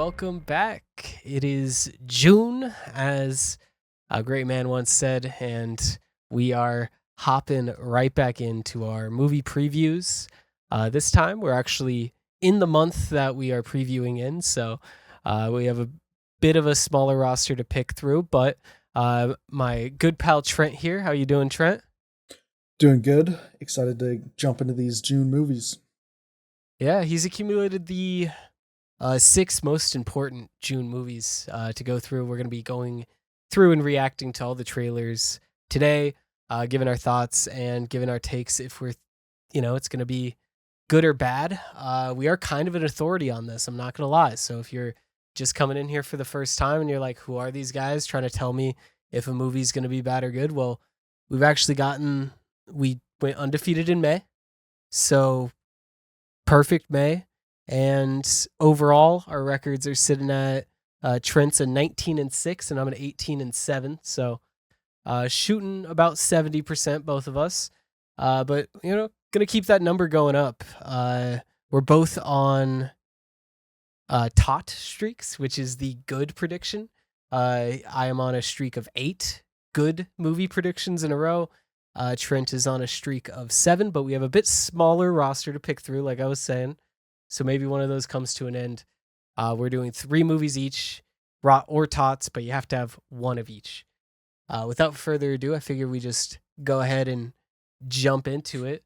welcome back. It is June, as a great man once said, and we are hopping right back into our movie previews. This time, we're actually in the month that we are previewing in, so we have a bit of a smaller roster to pick through. But my good pal Trent here, how you doing, Trent? Doing good. Excited to jump into these June movies. Yeah, he's accumulated the 6 most important June movies to go through. We're going to be going through and reacting to all the trailers today, giving our thoughts and giving our takes if we're, it's going to be good or bad. We are kind of an authority on this, I'm not going to lie. So if you're just coming in here for the first time and you're like, who are these guys trying to tell me if a movie's going to be bad or good? Well, we went undefeated in May. So perfect May. And overall, our records are sitting at Trent's a 19-6, and I'm an 18-7. So shooting about 70%, both of us. But gonna keep that number going up. We're both on tot streaks, which is the good prediction. I am on a streak of 8 good movie predictions in a row. Trent is on a streak of 7, but we have a bit smaller roster to pick through, like I was saying. So maybe one of those comes to an end. We're doing 3 movies each, rot or tots, but you have to have one of each. Without further ado, I figure we just go ahead and jump into it.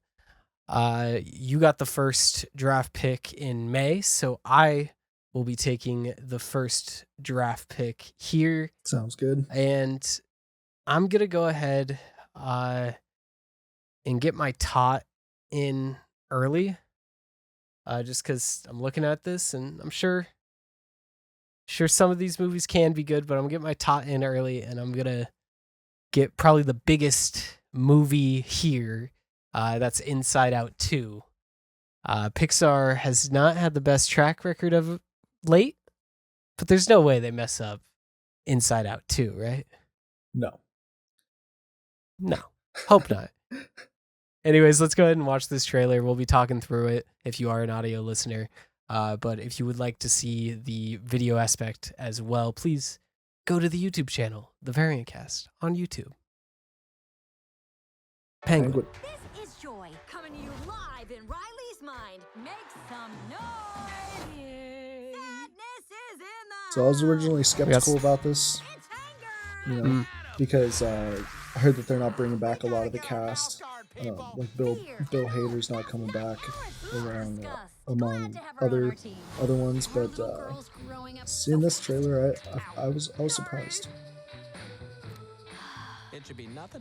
You got the first draft pick in May, so I will be taking the first draft pick here. Sounds good. And I'm going to go ahead and get my tot in early. Just because I'm looking at this and I'm sure some of these movies can be good, but I'm going to get my tot in early, and I'm going to get probably the biggest movie here. That's Inside Out 2. Pixar has not had the best track record of late, but there's no way they mess up Inside Out 2, right? No. Hope not. Anyways, let's go ahead and watch this trailer. We'll be talking through it if you are an audio listener. But if you would like to see the video aspect as well, please go to the YouTube channel, The Variant Cast, on YouTube. Penguin. This is Joy, coming to you live in Riley's mind. Make some noise. Sadness is in the So I was originally skeptical Yes. about this, It's anger. because I heard that they're not bringing back a lot of the cast. Like Bill Hader's not coming back around among other ones, but seeing this trailer, I was surprised.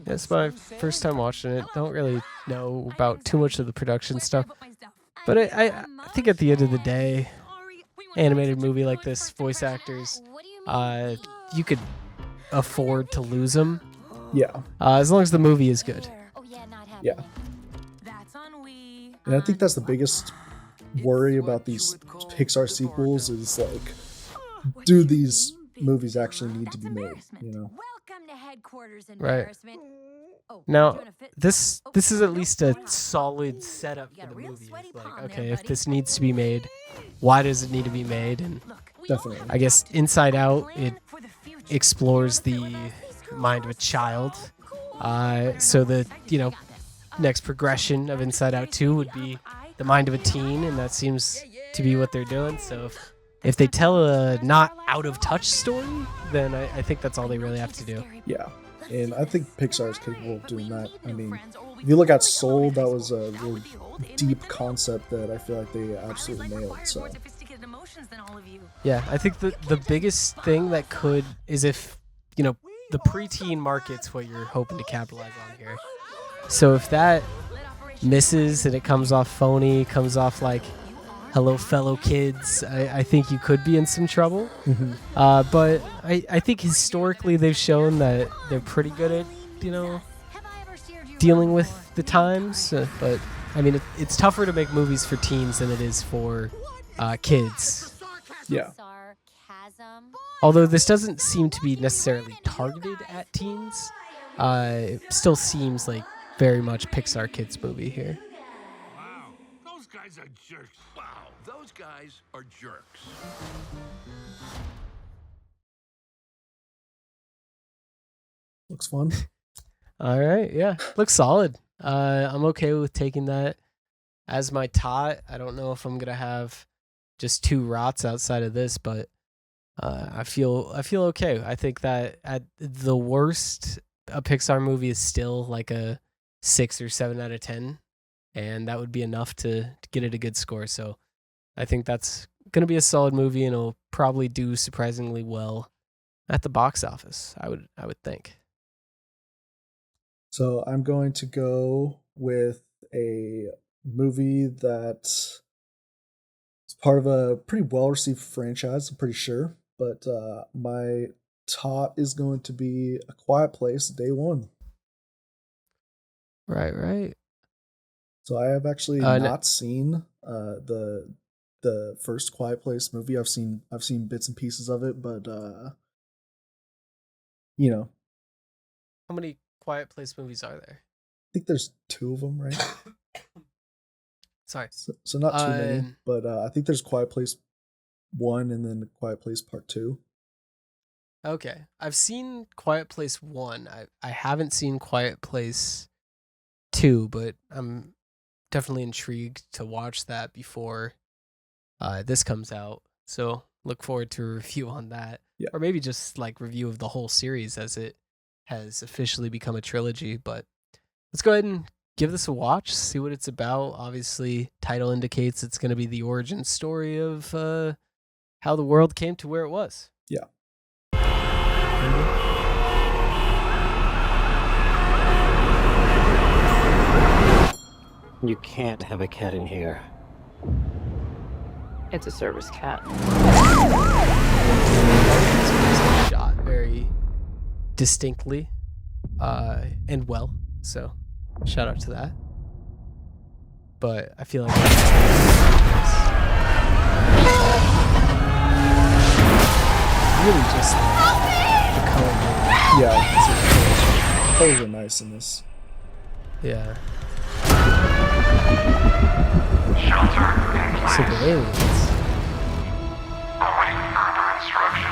It's my first time watching it. Don't really know about too much of the production stuff. But I think at the end of the day, animated movie like this, voice actors, you could afford to lose them. Yeah, As long as the movie is good. yeah. And I think that's the biggest worry about these Pixar sequels is, like, do these movies actually need to be made, Welcome to headquarters, Right. embarrassment. Oh, Now, doing a fit? this is at least a solid setup for the movie. It's like, okay, if this needs to be made, why does it need to be made? And Definitely. I guess Inside Out, it explores the mind of a child. So the, next progression of Inside Out 2 would be the mind of a teen, and that seems to be what they're doing. So if they tell a not out of touch story, then I think that's all they really have to do. Yeah, and I think Pixar is capable of doing that. I mean, if you look at Soul, that was a really deep concept that I feel like they absolutely nailed. So Yeah, I think the biggest thing that is if, the preteen market's what you're hoping to capitalize on here. So if that misses and it comes off phony, comes off like hello fellow kids, I think you could be in some trouble. But I think historically they've shown that they're pretty good at, dealing with the times. But I mean, it's tougher to make movies for teens than it is for kids. yeah, Although this doesn't seem to be necessarily targeted at teens, it still seems like very much Pixar kids movie here. Wow, those guys are jerks. Wow, those guys are jerks. Looks fun. All right, yeah, looks solid. I'm okay with taking that as my tot. I don't know if I'm gonna have just 2 rots outside of this, but I feel okay. I think that at the worst, a Pixar movie is still like a 6 or 7 out of 10, and that would be enough to get it a good score. So I think that's gonna be a solid movie, and it'll probably do surprisingly well at the box office. I would think. So I'm going to go with a movie that's part of a pretty well-received franchise, I'm pretty sure. But my top is going to be A Quiet Place, Day One. Right. So I have actually No. not seen the first Quiet Place movie. I've seen bits and pieces of it, but you know, How many Quiet Place movies are there? I think there's 2 of them, right? Sorry. So not too many, but I think there's Quiet Place 1 and then Quiet Place Part 2. Okay. I've seen Quiet Place 1. I haven't seen Quiet Place 2, but I'm definitely intrigued to watch that before this comes out. So look forward to a review on that. Yeah. Or maybe just like review of the whole series as it has officially become a trilogy. But let's go ahead and give this a watch, see what it's about. Obviously, title indicates it's going to be the origin story of how the world came to where it was. Yeah. You can't have a cat in here. It's a service cat. Shot very distinctly and well, so shout out to that. But I feel like really just the color. Yeah, colors are nice in this. Yeah. Shelter in place. So the aliens. Awaiting further instruction.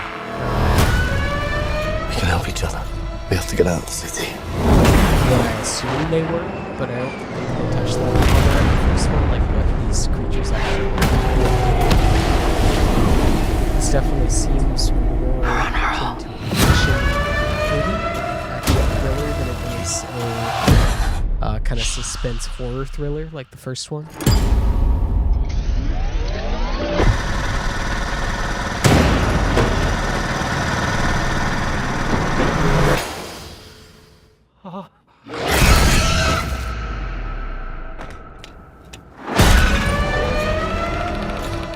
We can help each other. We have to get out of the city. What I assume they were, but I don't think they touched that on that first one, like what these creatures actually were. This definitely seems more akin to action thriller than it is a kind of suspense horror thriller like the first one.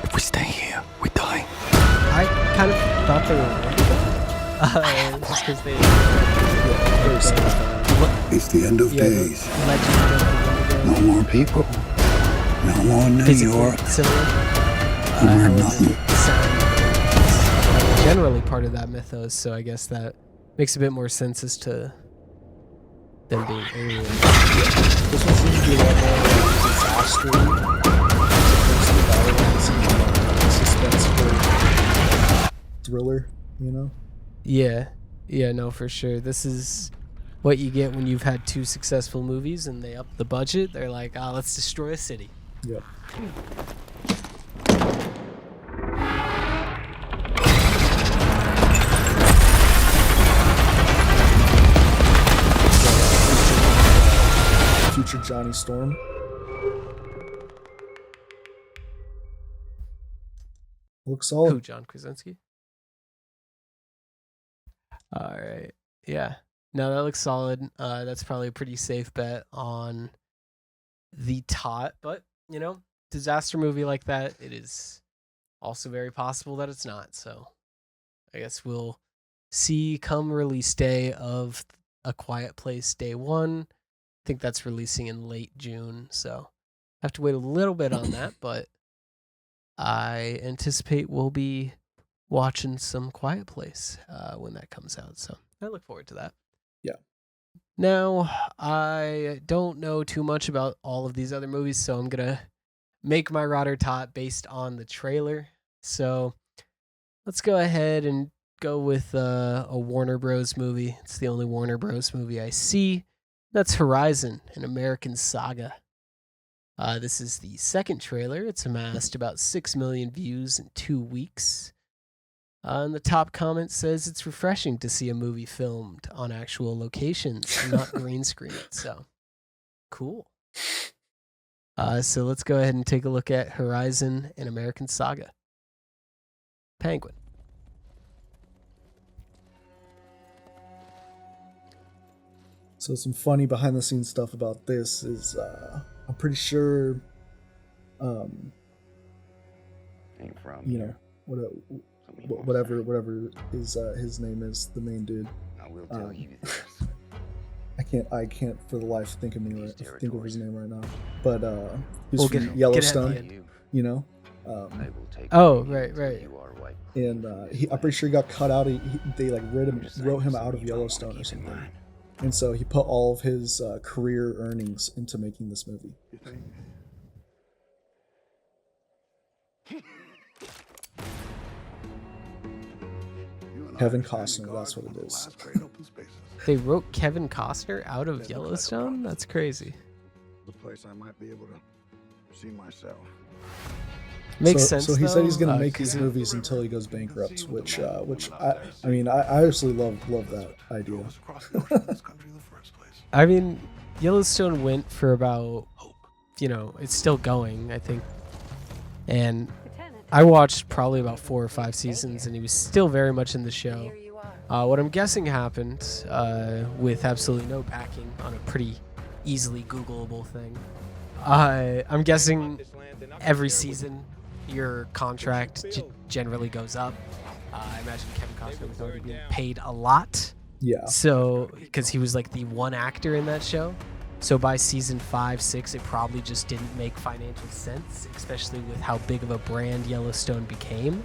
If we stay here, we die. I kind of thought they were just because they It's the end of days. legend of No the more people. No more New York. Similar. No more nothing. Generally part of that mythos, so I guess that makes a bit more sense as to them being aliens. This one seems to be a lot more disaster. Suspenseful thriller, you know? Yeah, no, for sure. This is what you get when you've had 2 successful movies and they up the budget. They're like, let's destroy a city. Yep. Future Johnny Storm. Looks solid. Who, John Krasinski? All right. Yeah. No, that looks solid. That's probably a pretty safe bet on the tot, but disaster movie like that, it is also very possible that it's not. So I guess we'll see come release day of A Quiet Place Day 1. I think that's releasing in late June, so I have to wait a little bit on that, but I anticipate we'll be watching some Quiet Place when that comes out. So I look forward to that. Yeah. Now, I don't know too much about all of these other movies, so I'm going to Make My Rotter Tot based on the trailer. So let's go ahead and go with a Warner Bros. Movie. It's the only Warner Bros. Movie I see. That's Horizon, an American Saga. This is the second trailer. It's amassed about 6 million views in 2 weeks. And the top comment says it's refreshing to see a movie filmed on actual locations, not green screen. So, cool. So let's go ahead and take a look at Horizon, an American Saga. Penguin. So some funny behind the scenes stuff about this is I'm pretty sure Ain't from you here. know So we won't whatever his name is, the main dude. say. I will tell you this. I can't for the life think of his name right now. But he's We'll from get it at the Yellowstone, end. you know. I will take Oh, you right, until right. You are white. And I'm pretty sure he got cut out. They like wrote him out of Yellowstone or something. And so he put all of his career earnings into making this movie. Kevin Costner, that's what it is. They wrote Kevin Costner out of Yellowstone? That's crazy. The place I might be able to see myself. Makes sense. So he said he's gonna though, make these movies until he goes bankrupt, which I actually love that idea. I mean, Yellowstone went for about, it's still going, I think. And I watched probably about 4 or 5 seasons, and he was still very much in the show. What I'm guessing happened, with absolutely no backing on a pretty easily Googleable thing. I'm guessing every season your contract generally goes up. I imagine Kevin Costner was already being paid a lot. Yeah. So, because he was like the one actor in that show. So by season 5, 6, it probably just didn't make financial sense, especially with how big of a brand Yellowstone became.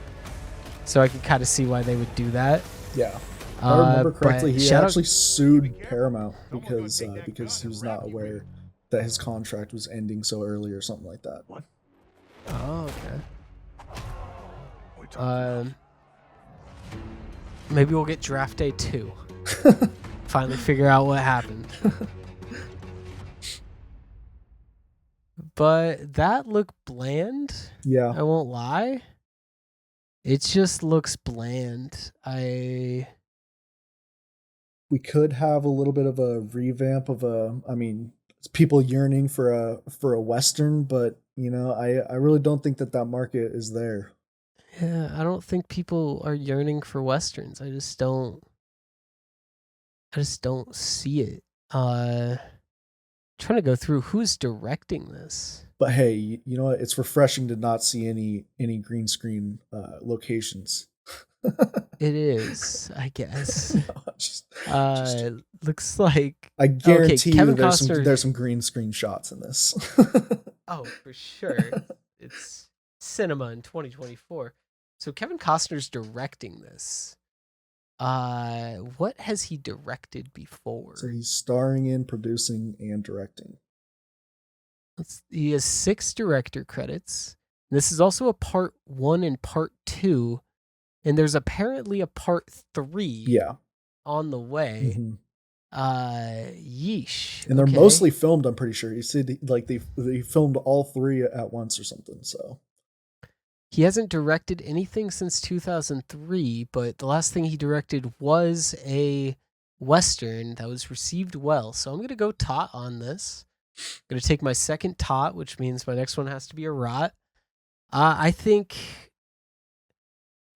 So I can kind of see why they would do that. Yeah. If I remember but correctly, he shout out- actually sued Paramount because he was not aware that his contract was ending so early or something like that. Oh, okay. Maybe we'll get Draft Day 2. Finally figure out what happened. But that looked bland. Yeah. I won't lie. It just looks bland. We could have a little bit of a revamp of it's people yearning for a Western, but I really don't think that market is there. Yeah, I don't think people are yearning for Westerns. I just don't see it. Trying to go through who's directing this. But hey, you know what? It's refreshing to not see any green screen locations. It is, I guess. Just Looks like I guarantee you Kevin there's Costner. there's some green screen shots in this. Oh, for sure. It's cinema in 2024. So Kevin Costner's directing this. What has he directed before? So he's starring in, producing, and directing. He has 6 director credits. This is also a part 1 and part 2, and there's apparently a part 3 on the way. Mm-hmm. Yeesh. And they're Okay. mostly filmed, I'm pretty sure. He said like they filmed all 3 at once or something, so. He hasn't directed anything since 2003, but the last thing he directed was a Western that was received well. So I'm going to go tot on this. I'm going to take my second tot, which means my next one has to be a rot. I think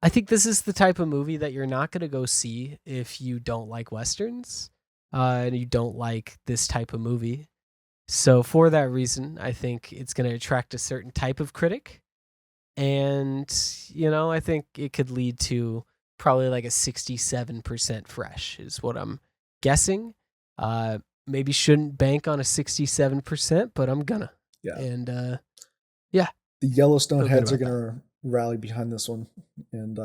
this is the type of movie that you're not going to go see if you don't like Westerns and you don't like this type of movie. So for that reason, I think it's going to attract a certain type of critic. And, I think it could lead to probably like a 67% fresh is what I'm guessing. Maybe shouldn't bank on a 67%, but I'm gonna. Yeah. And, the Yellowstone feel good heads are about gonna rally behind this one and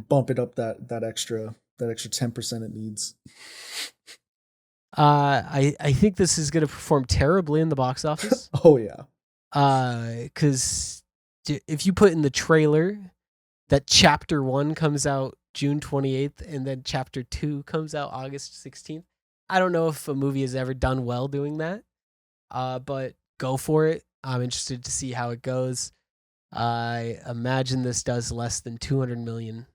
bump it up that extra 10% it needs. I think this is gonna perform terribly in the box office. Oh yeah. Because if you put in the trailer that Chapter 1 comes out June 28th and then Chapter 2 comes out August 16th, I don't know if a movie has ever done well doing that. But go for it. I'm interested to see how it goes. I imagine this does less than 200 million.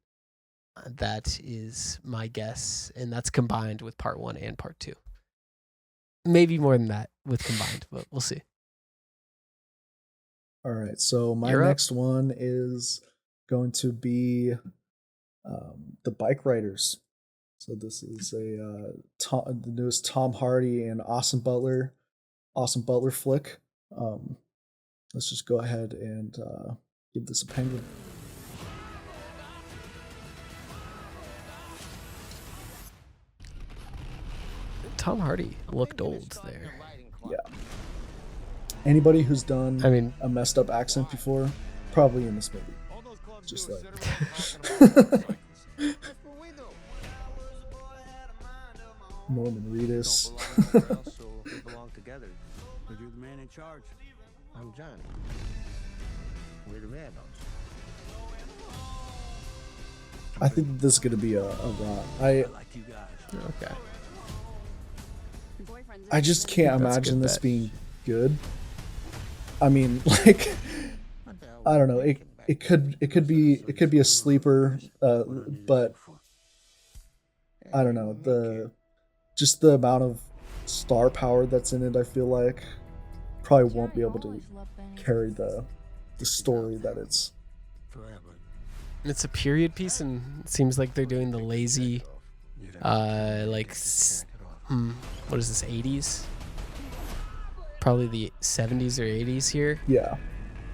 That is my guess, and that's combined with part 1 and part 2. Maybe more than that with combined, but we'll see. All right, so my You're up. next one is going to be the Bikeriders. So this is the newest Tom Hardy and Austin Butler flick. Let's just go ahead and give this a penguin. Tom Hardy looked old there. Yeah. Anybody who's done I mean, a messed up accent before, probably in this movie. Just like Norman Reedus. But you're the man in charge. I'm Johnny. We're the Red Dogs. I think this is gonna be a lot. I like you guys. okay. I just can't That's a imagine good this bet. being good. I mean, like, I don't know. It could be a sleeper, but I don't know, the amount of star power that's in it. I feel like probably won't be able to carry the story that it's. It's a period piece, and it seems like they're doing the lazy, what is this, 80s? Probably the 70s or 80s here. Yeah.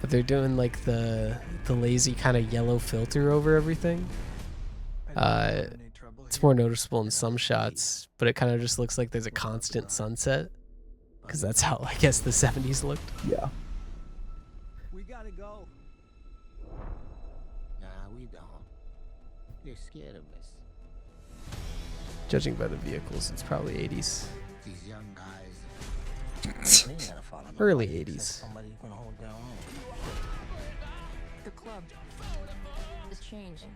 But they're doing like the lazy kind of yellow filter over everything. It's more noticeable in some shots, but it kind of just looks like there's a constant sunset, because that's how I guess the 70s looked. Yeah. We gotta go. Nah, we don't. They're scared of us. Judging by the vehicles, it's probably 80s. These young guys. They ain't gonna follow Early nobody 80s. except somebody who's gonna hold their own. The club is changing.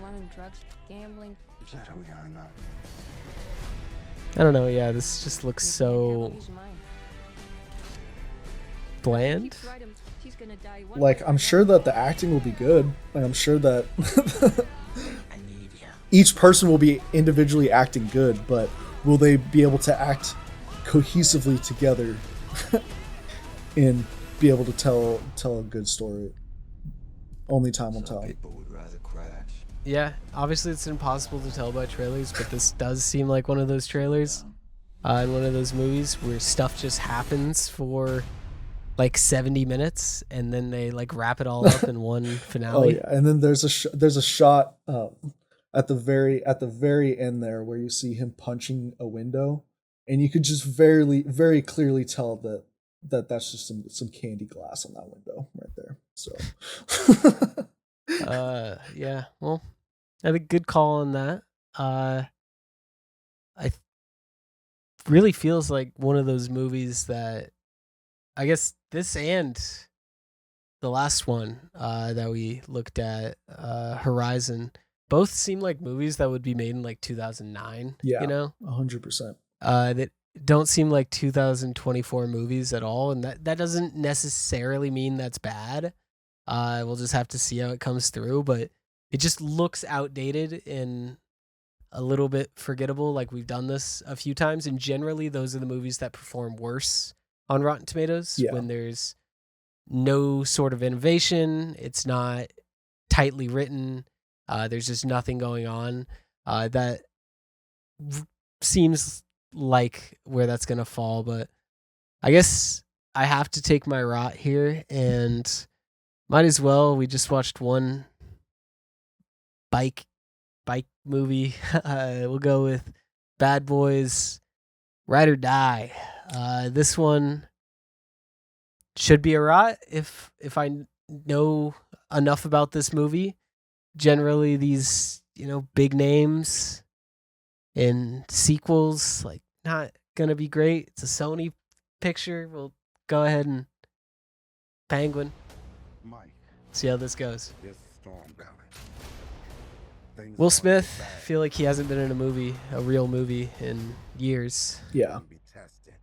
Running drugs, gambling. Is that how we got enough? I don't know, yeah, this just looks so bland. Like, I'm sure that the acting will be good. Like, I'm sure that each person will be individually acting good, but will they be able to act cohesively together and be able to tell a good story? Only time will tell. People would rather crash. Yeah, obviously it's impossible to tell by trailers, but this does seem like one of those trailers in one of those movies where stuff just happens for like 70 minutes and then they like wrap it all up in one finale. Oh yeah, and then there's a shot at the very end there where you see him punching a window, and you could just very clearly tell that's just some candy glass on that window right there. So yeah, well, I think good call on that. Really feels like one of those movies that I guess this and the last one that we looked at, Horizon, both seem like movies that would be made in like 2009. yeah, you know, 100%. that don't seem like 2024 movies at all, and that doesn't necessarily mean that's bad. We'll just have to see how it comes through, but it just looks outdated and a little bit forgettable. Like, we've done this a few times, and generally those are the movies that perform worse on Rotten Tomatoes when there's no sort of innovation. It's not tightly written. There's just nothing going on. That seems like where that's going to fall, but I guess I have to take my rot here, and might as well. We just watched one bike movie. We'll go with Bad Boys Ride or Die. This one should be a rot if I know enough about this movie. Generally, these big names in sequels, like, not gonna be great. It's a Sony picture. We'll go ahead and Penguin. Mike, See how this goes. there's a storm coming. Things Will are gonna get Smith, bad. feel like he hasn't been in a real movie in years. Yeah, Be tested.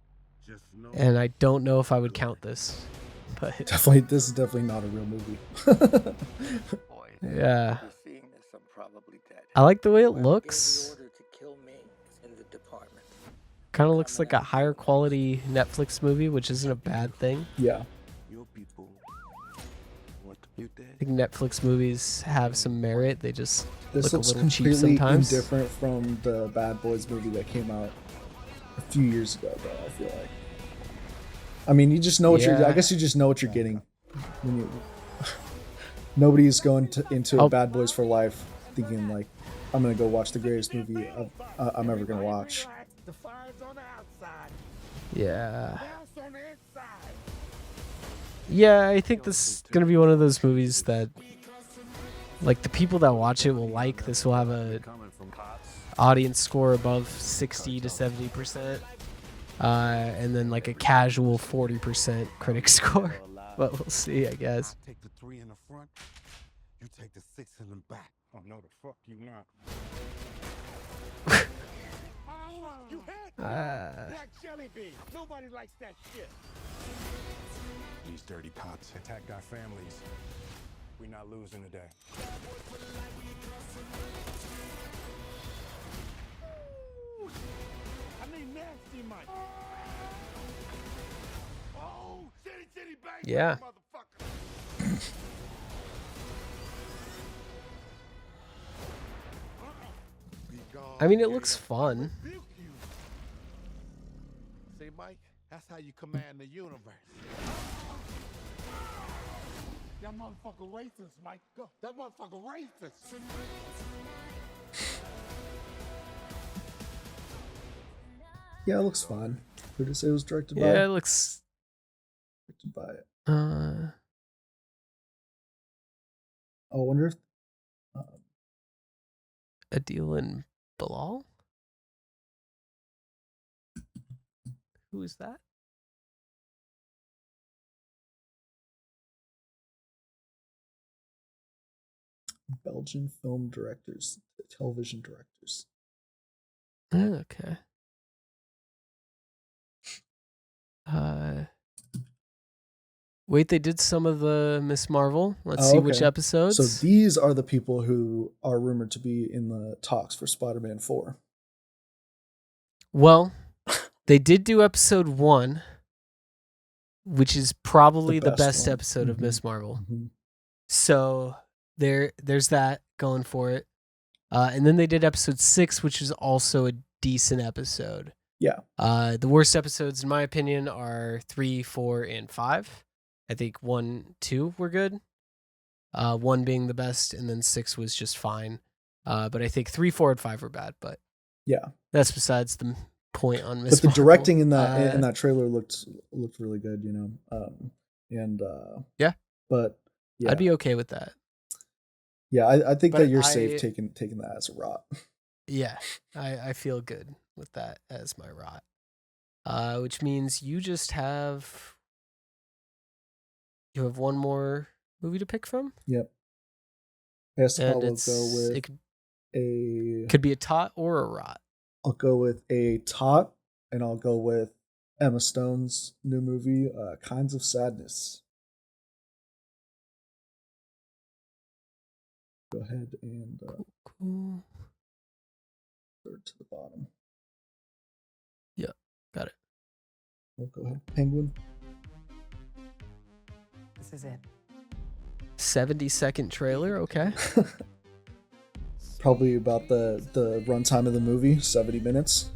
Just know And I don't know if I would count this. But definitely. This is definitely not a real movie. yeah. After seeing this, I'm probably dead. I like the way it Whoever gave the looks. order to kill me is in the department. Kind of looks like a higher quality Netflix movie, which isn't a bad thing. Yeah, your people want you dead. I think Netflix movies have some merit. They just this look a looks little cheap completely sometimes. indifferent from the Bad Boys movie that came out a few years ago. Though I feel like, I mean, you just know what you're. I guess you just know what you're getting. When you, nobody's going into a Bad Boys for Life thinking like, I'm gonna go watch the greatest movie I'm ever gonna watch. The fire's on the outside. Yeah. House on the inside. Yeah, I think this is going to be one of those movies that, like, the people that watch it will like. This will have a audience score above 60 to 70%. And then, like, a casual 40% critic score. But we'll see, I guess. I take the 3 in the front. You take the 6 in the back. Oh no, the fuck you not. You had black jelly bean. Nobody likes that shit. These dirty cops attack our families. We're not losing today. I mean nasty Mike. Oh, city bang. Yeah. Motherfucker. I mean, it looks fun. See, Mike, that's how you command the universe. That motherfucker racist, Mike. Go. That motherfucker racist. Yeah, it looks fun. Who did it say it was directed by? Yeah, it looks... Directed by it. Uh, I wonder if Adil and Bilal? Who is that? Belgian film directors, television directors. Okay. Wait, they did some of the Miss Marvel. Let's see which okay. episodes. So these are the people who are rumored to be in the talks for Spider-Man 4. Well, they did do episode 1, which is probably the best one. episode of Miss Marvel. Mm-hmm. So there's that going for it. And then they did episode 6, which is also a decent episode. Yeah. The worst episodes, in my opinion, are 3, 4, and 5. I think 1, 2 were good. 1 being the best, and then 6 was just fine. But I think 3, 4, and 5 were bad. But yeah, that's besides the point on Miss But the Marvel. directing in that trailer looked really good, you know. Yeah. But yeah. I'd be okay with that. Yeah, I think But that you're safe taking that as a rot. Yeah, I feel good with that as my rot. Which means you just have... You have one more movie to pick from? Yep. I guess And I'll go with could be a tot or a rot. I'll go with a tot, and I'll go with Emma Stone's new movie, Kinds of Sadness. Go ahead and cool. Third to the bottom. Yeah, got it. We'll go ahead. Penguin. This is it. 70-second trailer, okay. Probably about the runtime of the movie, 70 minutes.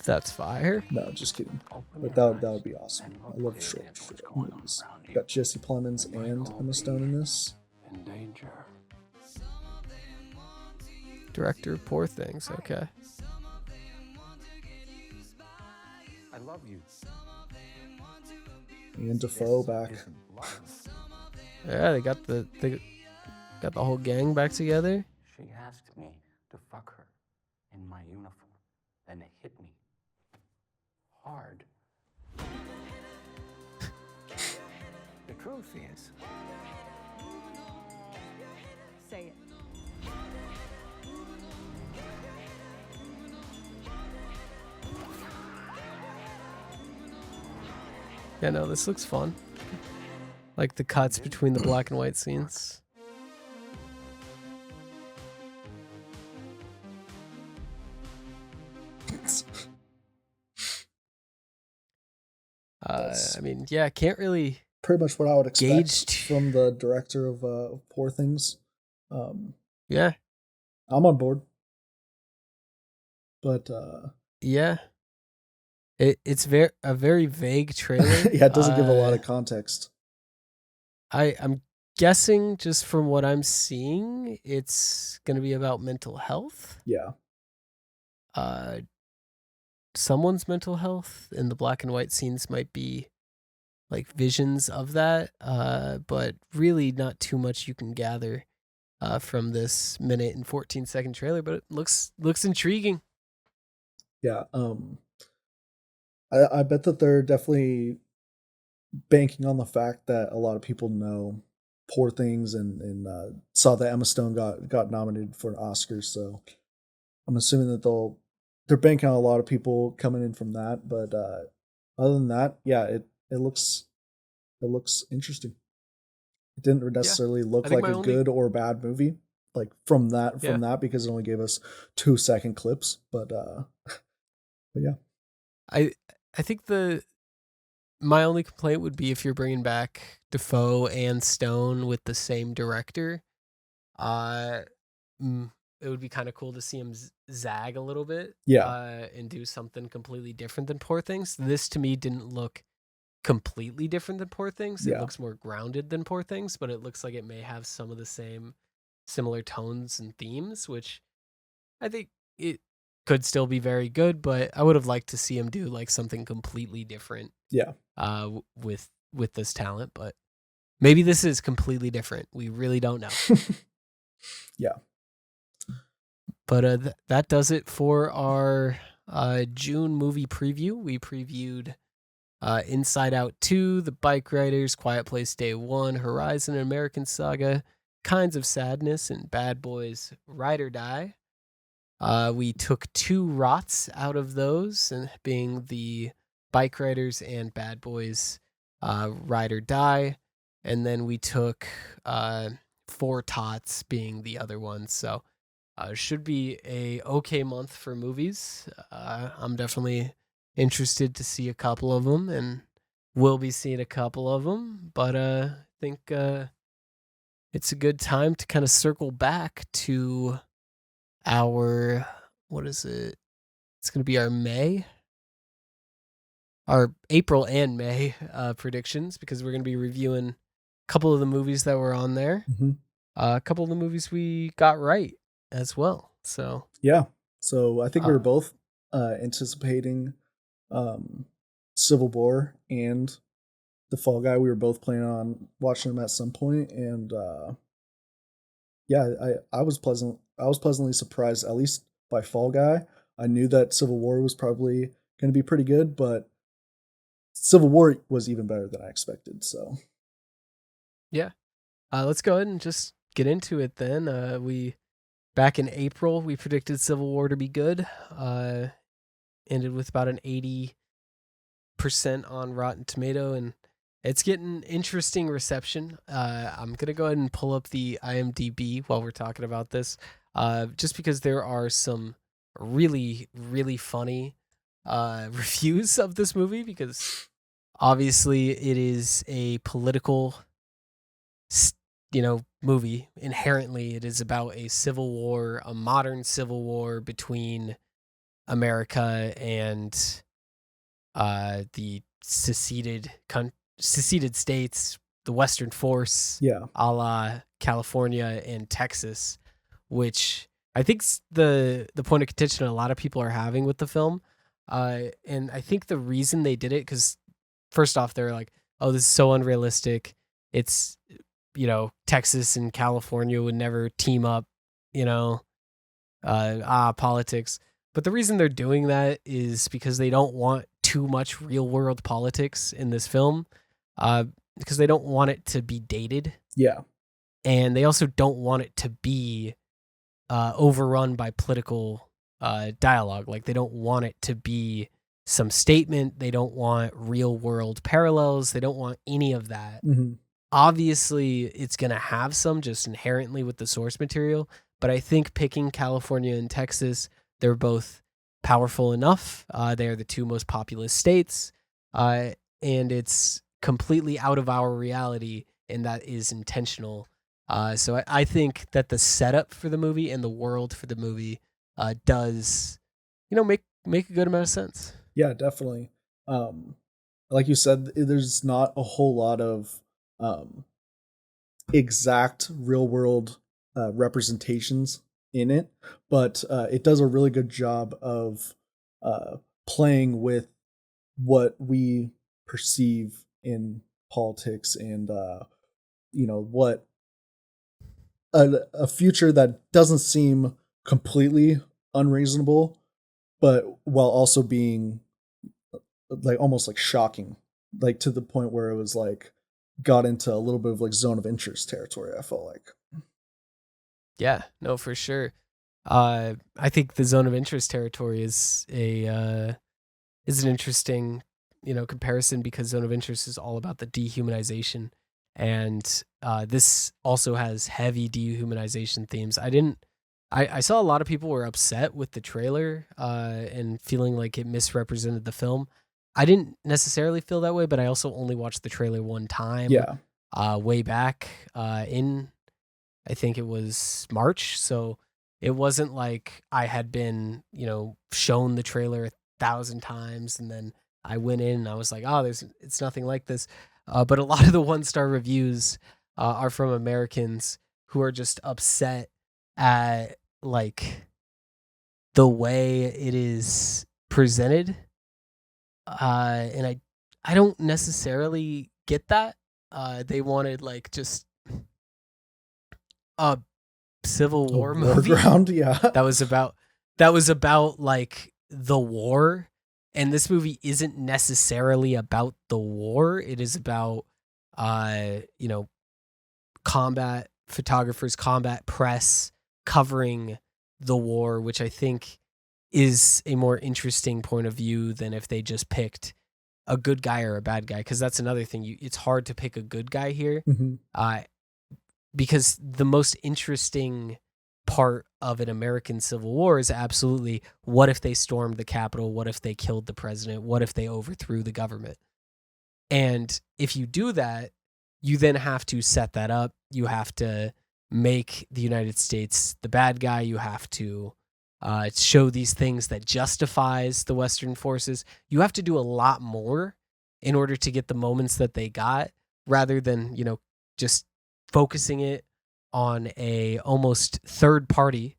That's fire. No, just kidding. But that would be awesome. I love short movies. Got Jesse Plemons and Emma Stone in this. In danger. Director of Poor Things, okay. I love you. And Defoe back. Yeah, they got the whole gang back together. She asked me to fuck her in my uniform, then hit me hard. Yeah, no, this looks fun. Like the cuts between the black and white scenes. I mean, yeah, can't really pretty much what I would expect gauge from the director of Poor Things. Yeah, I'm on board. But yeah, it's a very vague trailer. yeah, it doesn't give a lot of context. I'm guessing just from what I'm seeing, it's gonna be about mental health. Yeah. Someone's mental health, and the black and white scenes might be like visions of that. But really not too much you can gather from this minute and 14-second trailer. But it looks intriguing. Yeah. I bet that they're definitely banking on the fact that a lot of people know Poor Things and saw that Emma Stone got nominated for an Oscar. So I'm assuming that they're banking on a lot of people coming in from that. But other than that, yeah, it looks interesting. It didn't necessarily look like a good or bad movie, like from that because it only gave us 2-second clips. But yeah, I think my only complaint would be if you're bringing back Defoe and Stone with the same director. It would be kind of cool to see him zag a little bit, and do something completely different than Poor Things. This to me didn't look completely different than Poor Things. It looks more grounded than Poor Things, but it looks like it may have some of the similar tones and themes, which I think it could still be very good, but I would have liked to see him do like something completely different. Yeah. With this talent, but maybe this is completely different. We really don't know. Yeah. But that does it for our June movie preview. We previewed Inside Out 2, The Bikeriders, Quiet Place Day 1, Horizon, American Saga, Kinds of Sadness, and Bad Boys Ride or Die. We took 2 rots out of those, and being the Bikeriders and Bad Boys Ride or Die. And then we took 4 tots being the other ones. So should be a okay month for movies. I'm definitely interested to see a couple of them, and will be seeing a couple of them. But I think it's a good time to kind of circle back to our, what is it? It's going to be our April and May predictions, because we're going to be reviewing a couple of the movies that were on there. Mm-hmm. A couple of the movies we got right as well. So yeah. So I think we were both anticipating Civil War and The Fall Guy. We were both planning on watching them at some point, and I was pleasantly surprised, at least by Fall Guy. I knew that Civil War was probably going to be pretty good, but Civil War was even better than I expected. So yeah, let's go ahead and just get into it then. Back in April, we predicted Civil War to be good. Ended with about an 80% on Rotten Tomato, and it's getting interesting reception. I'm going to go ahead and pull up the IMDb while we're talking about this, just because there are some really, really funny reviews of this movie, because obviously it is a political movie. Inherently, it is about a civil war, a modern civil war between America and the seceded states, the Western Force, a la California and Texas, which I think the point of contention a lot of people are having with the film. And I think the reason they did it, because first off, they're like, oh, this is so unrealistic. It's, Texas and California would never team up, politics. But the reason they're doing that is because they don't want too much real world politics in this film, because they don't want it to be dated. Yeah. And they also don't want it to be overrun by political dialogue. Like, they don't want it to be some statement. They don't want real world parallels. They don't want any of that. Mm-hmm. Obviously, it's going to have some just inherently with the source material, but I think picking California and Texas, they're both powerful enough. They are the two most populous states, and it's completely out of our reality, and that is intentional. So I think that the setup for the movie and the world for the movie does, make a good amount of sense. Yeah, definitely. Like you said, there's not a whole lot of exact real world representations in it, but it does a really good job of playing with what we perceive in politics and what a future that doesn't seem completely unreasonable, but while also being like almost like shocking, like to the point where it was like got into a little bit of like zone of interest territory, I felt like. Yeah, no, for sure. I think the zone of interest territory is an interesting, comparison, because zone of interest is all about the dehumanization, and this also has heavy dehumanization themes. I saw a lot of people were upset with the trailer and feeling like it misrepresented the film. I didn't necessarily feel that way, but I also only watched the trailer one time. Yeah. Way back in, I think it was March. So it wasn't like I had been, shown the trailer 1,000 times and then I went in and I was like, oh, it's nothing like this. But a lot of the 1-star reviews are from Americans who are just upset at like the way it is presented. And I don't necessarily get that. They wanted like just a Civil War movie. Ground, yeah. That was about like the war, and this movie isn't necessarily about the war. It is about combat photographers, combat press covering the war, which I think is a more interesting point of view than if they just picked a good guy or a bad guy, because that's another thing. It's hard to pick a good guy here, because the most interesting part of an American Civil War is absolutely what if they stormed the Capitol, what if they killed the president, what if they overthrew the government. And if you do that, you then have to set that up. You have to make the United States the bad guy. You have to show these things that justifies the Western forces. You have to do a lot more in order to get the moments that they got, rather than, just focusing it on a almost third party.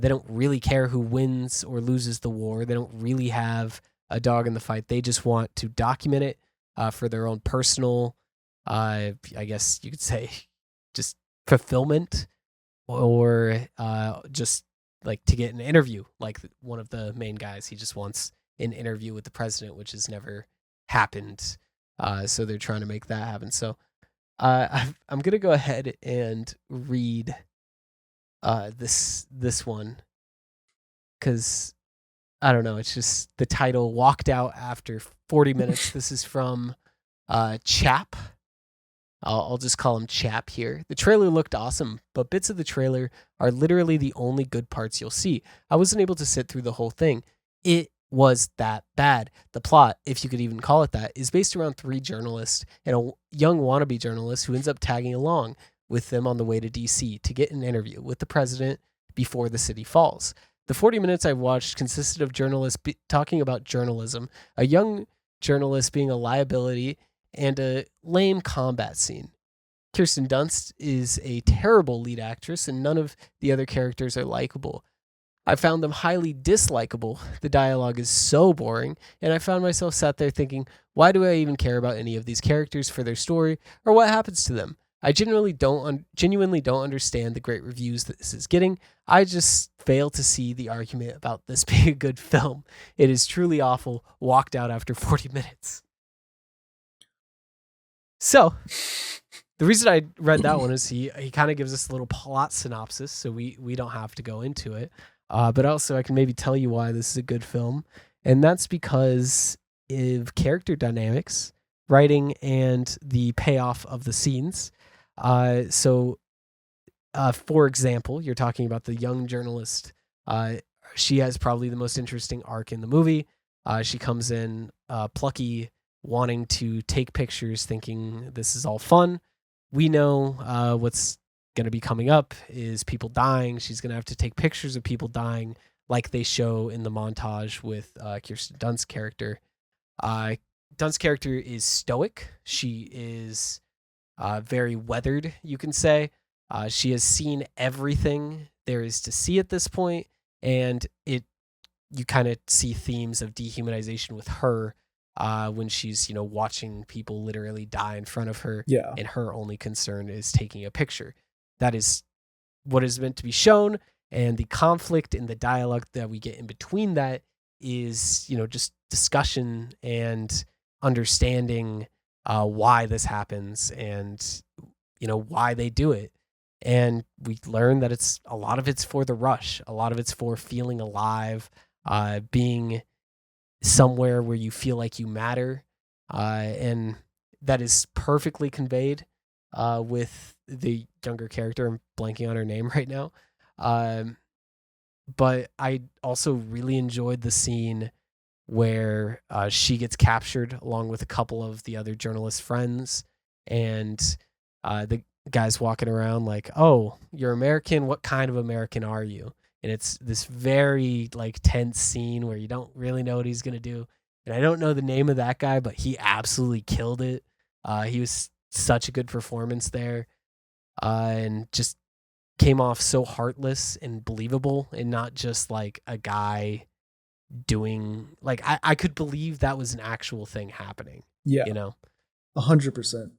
They don't really care who wins or loses the war. They don't really have a dog in the fight. They just want to document it for their own personal, I guess you could say, just fulfillment, or just like to get an interview. Like one of the main guys, he just wants an interview with the president, which has never happened. So they're trying to make that happen. So I'm going to go ahead and read this one, because I don't know, it's just the title, walked out after 40 minutes. This is from Chap. I'll just call him Chap here. The trailer looked awesome, but bits of the trailer are literally the only good parts you'll see. I wasn't able to sit through the whole thing. It was that bad. The plot, if you could even call it that, is based around 3 journalists and a young wannabe journalist who ends up tagging along with them on the way to DC to get an interview with the president before the city falls. The 40 minutes I watched consisted of journalists talking about journalism, a young journalist being a liability, and a lame combat scene. Kirsten Dunst is a terrible lead actress, and none of the other characters are likable. I found them highly dislikable. The dialogue is so boring, and I found myself sat there thinking, why do I even care about any of these characters for their story, or what happens to them? I genuinely don't understand the great reviews that this is getting. I just fail to see the argument about this being a good film. It is truly awful. Walked out after 40 minutes. So, the reason I read that one is he kind of gives us a little plot synopsis, so we don't have to go into it. But also, I can maybe tell you why this is a good film. And that's because of character dynamics, writing, and the payoff of the scenes. So, for example, you're talking about the young journalist. She has probably the most interesting arc in the movie. She comes in plucky, wanting to take pictures, thinking this is all fun. We know what's going to be coming up is people dying. She's going to have to take pictures of people dying, like they show in the montage with Kirsten Dunst's character. Dunst's character is stoic. She is very weathered, you can say. She has seen everything there is to see at this point, and you kind of see themes of dehumanization with her when she's watching people literally die in front of her, Yeah. and her only concern is taking a picture. That is what is meant to be shown, and the conflict in the dialogue that we get in between that is just discussion and understanding why this happens and why they do it. And we learn that a lot of it's for the rush, a lot of it's for feeling alive, being somewhere where you feel like you matter, and that is perfectly conveyed with the younger character. I'm blanking on her name right now. But I also really enjoyed the scene where she gets captured along with a couple of the other journalist friends, and the guy's walking around like, "Oh, you're American? What kind of American are you?" And it's this very tense scene where you don't really know what he's gonna do. And I don't know the name of that guy, but he absolutely killed it. He was such a good performance there, and just came off so heartless and believable, and not just like a guy doing I could believe that was an actual thing happening. Yeah. 100%.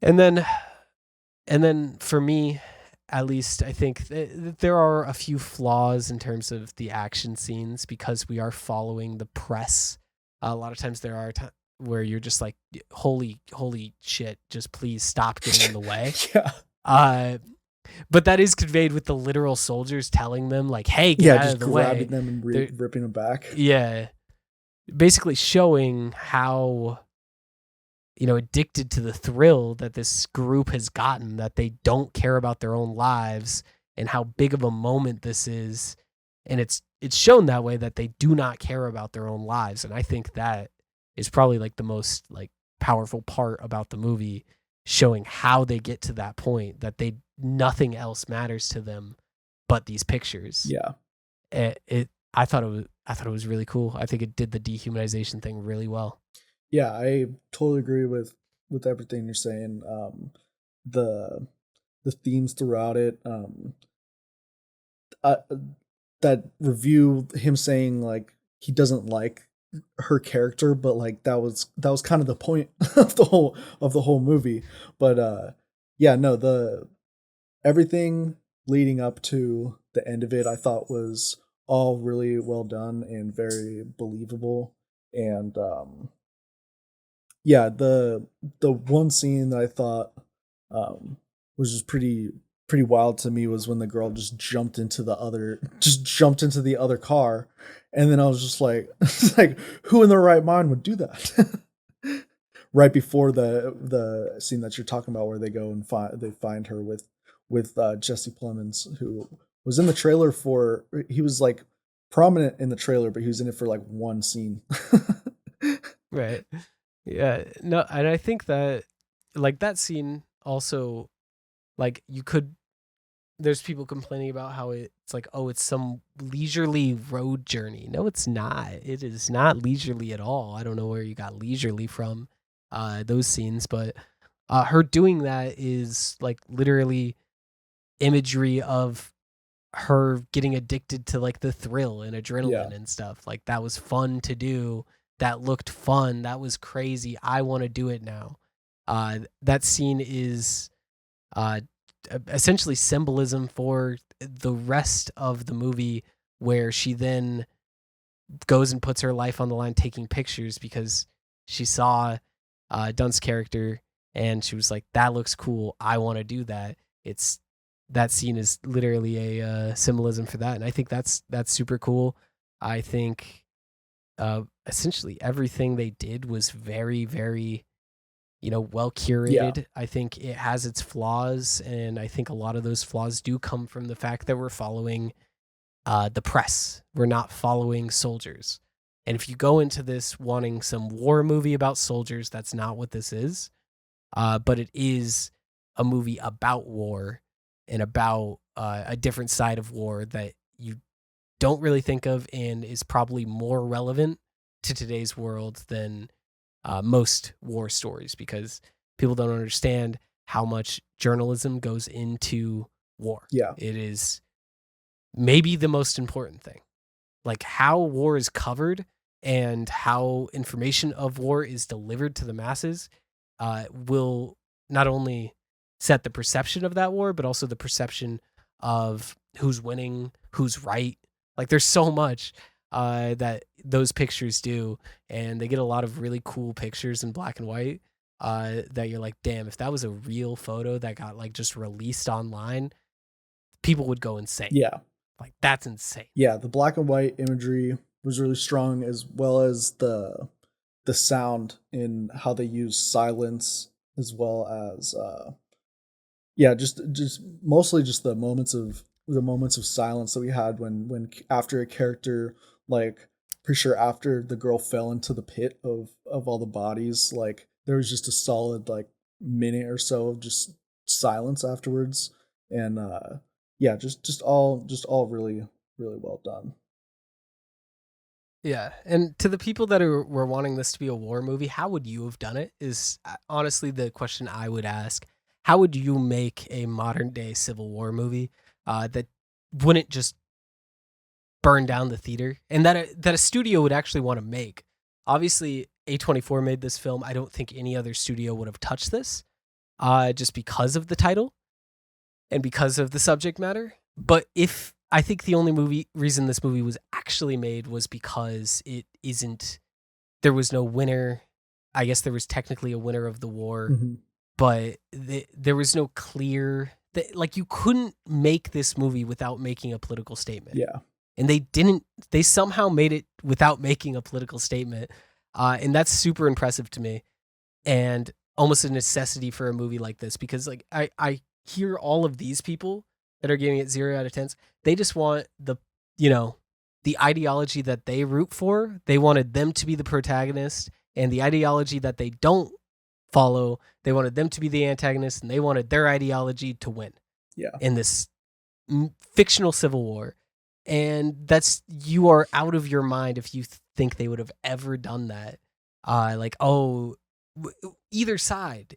And then for me, at least, I think there are a few flaws in terms of the action scenes because we are following the press. A lot of times there are where you're just like, holy shit, just please stop getting in the way. Yeah. But that is conveyed with the literal soldiers telling them like, hey, get out of the way. Yeah, just grabbing them and ripping them back. Yeah. Basically showing how addicted to the thrill that this group has gotten, that they don't care about their own lives, and how big of a moment this is. And it's shown that way, that they do not care about their own lives. And I think that is probably the most powerful part about the movie, showing how they get to that point, that nothing else matters to them but these pictures. Yeah. I thought it was really cool. I think it did the dehumanization thing really well. Yeah, I totally agree with everything you're saying. The themes throughout it. That review, him saying he doesn't like her character, but that was kind of the point of the whole movie. But yeah, no, everything leading up to the end of it, I thought was all really well done and very believable. And yeah, the one scene that I thought was just pretty wild to me was when the girl just jumped into the other car, and then I was just like, who in their right mind would do that? Right before the scene that you're talking about, where they go and find her with Jesse Plemons, who was in the trailer he was prominent in the trailer, but he was in it for one scene. Right. Yeah. No, and I think that that scene also, there's people complaining about how it's it's some leisurely road journey. No, it's not. It is not leisurely at all. I don't know where you got leisurely from, those scenes, but her doing that is literally imagery of her getting addicted to the thrill and adrenaline and stuff. That was fun to do. That looked fun. That was crazy. I want to do it now. That scene is essentially symbolism for the rest of the movie, where she then goes and puts her life on the line taking pictures because she saw Dunst's character and she was like, that looks cool. I want to do that. That scene is literally a symbolism for that. And I think that's super cool. I think essentially everything they did was very, very, well curated. I think it has its flaws, and I think a lot of those flaws do come from the fact that we're following the press. We're not following soldiers. And if you go into this wanting some war movie about soldiers, that's not what this is. But it is a movie about war and about a different side of war that you don't really think of and is probably more relevant to today's world than most war stories, because people don't understand how much journalism goes into war. Yeah. It is maybe the most important thing. Like how war is covered and how information of war is delivered to the masses will not only set the perception of that war, but also the perception of who's winning, who's right. Like there's so much that those pictures do, and they get a lot of really cool pictures in black and white that you're like, damn, if that was a real photo that got like just released online, people would go insane. Yeah. Like that's insane. Yeah, the black and white imagery was really strong, as well as the sound in how they use silence, as well as just mostly just the moments of silence that we had when after a character, like pretty sure after the girl fell into the pit of all the bodies, like there was just a solid like minute or so of just silence afterwards, and just all really really well done. Yeah, and to the people that were wanting this to be a war movie, how would you have done it? Is honestly the question I would ask. How would you make a modern day Civil War movie that wouldn't just burn down the theater, and that a studio would actually want to make? Obviously, A24 made this film. I don't think any other studio would have touched this, just because of the title and because of the subject matter. But I think the only reason this movie was actually made was because there was no winner. I guess there was technically a winner of the war, but there was no clear, like you couldn't make this movie without making a political statement. Yeah. And they somehow made it without making a political statement. And that's super impressive to me, and almost a necessity for a movie like this, because like I hear all of these people that are giving it 0 out of 10s. They just want the ideology that they root for. They wanted them to be the protagonist, and the ideology that they don't follow, they wanted them to be the antagonist, and they wanted their ideology to win. Yeah. In this fictional civil war. And you are out of your mind if you think they would have ever done that. Either side.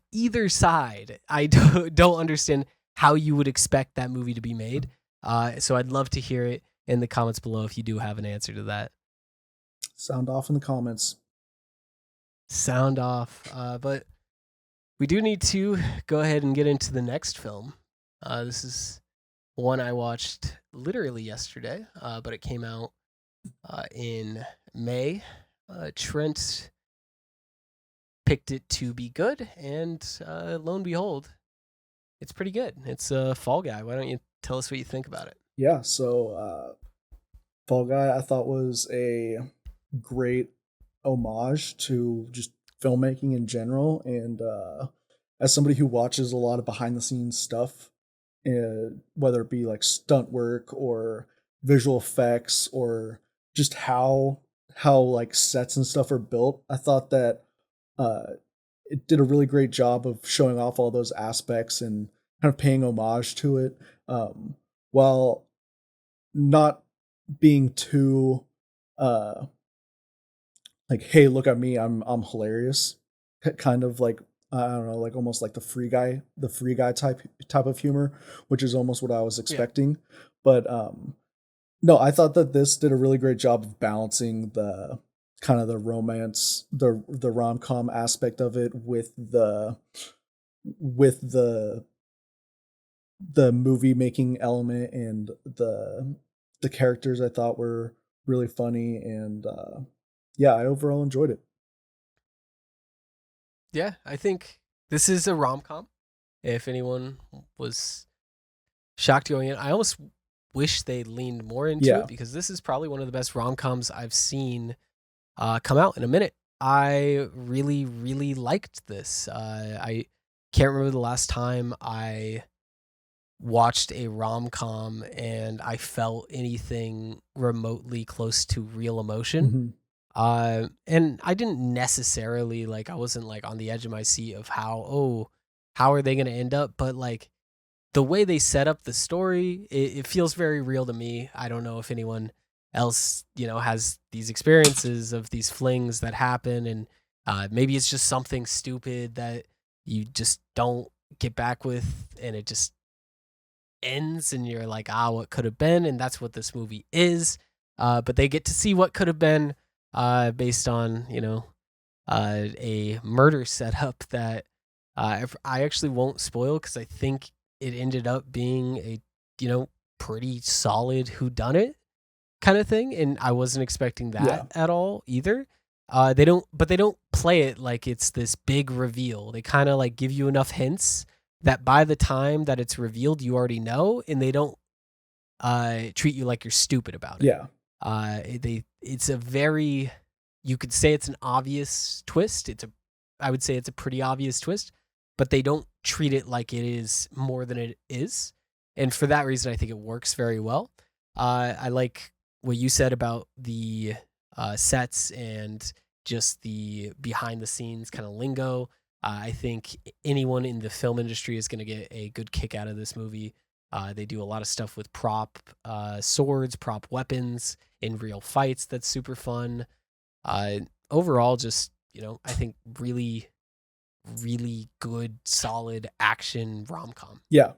I don't understand how you would expect that movie to be made. So I'd love to hear it in the comments below if you do have an answer to that. Sound off in the comments. Sound off. But we do need to go ahead and get into the next film. This is one I watched literally yesterday, but it came out in May. Trent picked it to be good, and lo and behold, it's pretty good. It's Fall Guy. Why don't you tell us what you think about it? Yeah, so Fall Guy I thought was a great homage to just filmmaking in general, and as somebody who watches a lot of behind the scenes stuff, whether it be like stunt work or visual effects or just how like sets and stuff are built, I thought that it did a really great job of showing off all those aspects and kind of paying homage to it, while not being too like, hey, look at me, I'm hilarious, kind of like, I don't know, like almost like the free guy type of humor, which is almost what I was expecting. Yeah. But no, I thought that this did a really great job of balancing the kind of the romance, the rom-com aspect of it with the movie making element, and the characters I thought were really funny, and I overall enjoyed it. Yeah, I think this is a rom-com. If anyone was shocked going in, I almost wish they leaned more into it, because this is probably one of the best rom-coms I've seen come out in a minute. I really, really liked this. I can't remember the last time I watched a rom-com and I felt anything remotely close to real emotion. Mhm. And I didn't necessarily I wasn't on the edge of my seat of how are they going to end up, but the way they set up the story, it feels very real to me. I don't know if anyone else, has these experiences of these flings that happen, and maybe it's just something stupid that you just don't get back with, and it just ends, and you're like, what could have been, and that's what this movie is. But they get to see what could have been, based on a murder setup that I actually won't spoil because I think it ended up being a pretty solid whodunit kind of thing, and I wasn't expecting that at all either. They don't play it like it's this big reveal. They kind of give you enough hints that by the time that it's revealed, you already know, and they don't treat you like you're stupid about it. Yeah. It's a very, you could say it's an obvious twist. I would say it's a pretty obvious twist, but they don't treat it like it is more than it is. And for that reason, I think it works very well. I like what you said about the sets and just the behind the scenes kind of lingo. I think anyone in the film industry is going to get a good kick out of this movie. They do a lot of stuff with prop swords, prop weapons in real fights. That's super fun. Overall, just, I think really, really good, solid action rom-com. Yeah.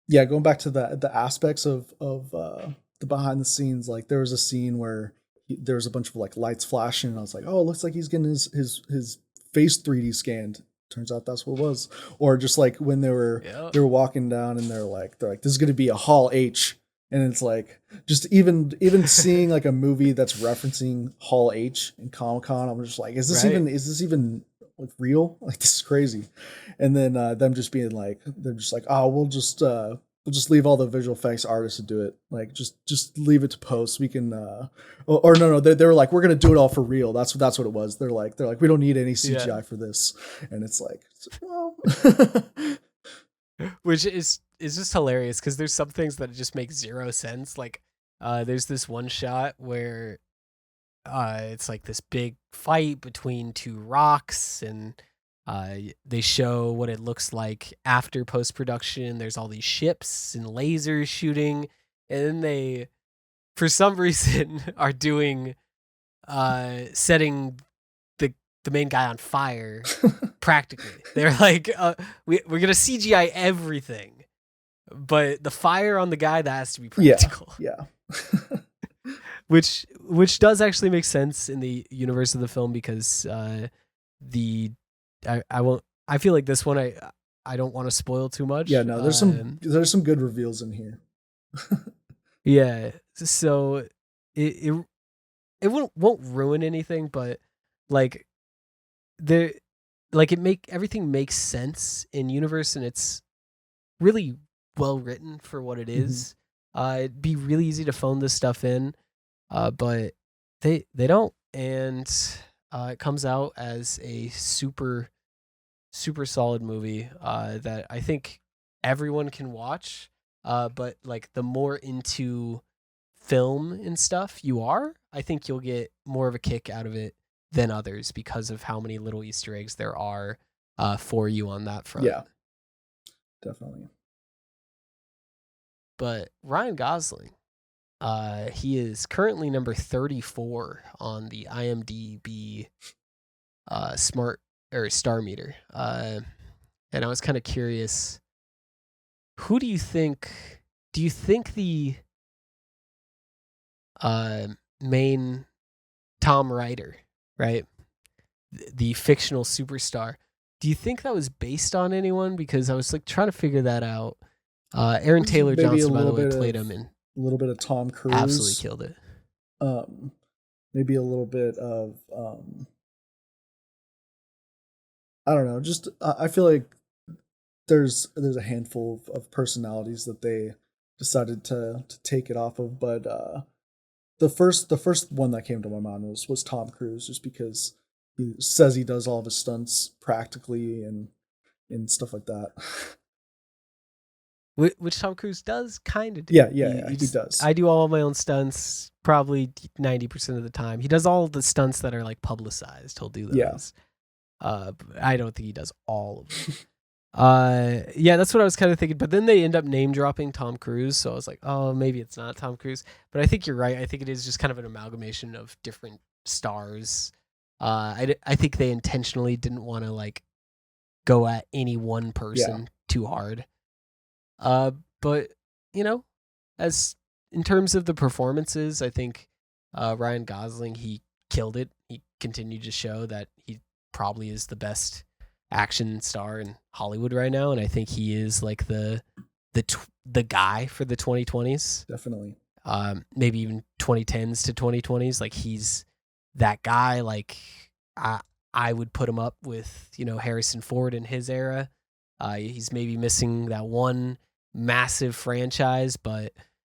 Yeah, going back to the aspects of the behind the scenes, there was a scene where there was a bunch of lights flashing, and I was like, oh, it looks like he's getting his face 3D scanned. Turns out that's what it was. Or just when they were walking down, and they're like this is going to be a Hall H, and it's just even seeing a movie that's referencing Hall H in Comic-Con, I'm just like, is this even real? This is crazy. And then them just being they're just oh, we'll just leave all the visual effects artists to do it. Just leave it to post. We can or no, they were we're gonna do it all for real. That's what it was. They're like we don't need any CGI for this. And it's well. Which is just hilarious because there's some things that just make zero sense. There's this one shot where it's this big fight between two rocks, and they show what it looks like after post-production. There's all these ships and lasers shooting, and then they, for some reason, are doing setting the main guy on fire practically. They're we're gonna CGI everything, but the fire on the guy, that has to be practical. Yeah. Which does actually make sense in the universe of the film, because I feel like this one I don't want to spoil too much. Yeah, no, there's some good reveals in here. Yeah, so it won't ruin anything, but everything makes sense in universe, and it's really well written for what it is. It'd be really easy to phone this stuff in, but they don't, and it comes out as a super, super solid movie that I think everyone can watch. But the more into film and stuff you are, I think you'll get more of a kick out of it than others because of how many little Easter eggs there are for you on that front. Yeah, definitely. But Ryan Gosling, he is currently number 34 on the IMDb star meter. And I was kind of curious, who do you think the main Tom Ryder, right? The fictional superstar. Do you think that was based on anyone? Because I was trying to figure that out. Aaron Taylor Johnson, by the way, played him, and a little bit of Tom Cruise. Absolutely killed it. Maybe a little bit of I don't know. Just I feel like there's a handful of personalities that they decided to take it off of, but the first one that came to my mind was Tom Cruise, just because he says he does all of his stunts practically and stuff like that. Which Tom Cruise does kind of do. Yeah, he does. I do all my own stunts probably 90% of the time. He does all the stunts that are like publicized. He'll do those. Yeah. I don't think he does all of them. Yeah, that's what I was kind of thinking. But then they end up name dropping Tom Cruise, so I was like, oh, maybe it's not Tom Cruise. But I think you're right. I think it is just kind of an amalgamation of different stars. I think they intentionally didn't want to like go at any one person too hard. But you know, as in terms of the performances, I think Ryan Gosling, he killed it. He continued to show that he probably is the best action star in Hollywood right now, and I think he is like the guy for the 2020s. Definitely. Maybe even 2010s to 2020s. Like he's that guy. Like I would put him up with, you know, Harrison Ford in his era. He's maybe missing that one massive franchise, but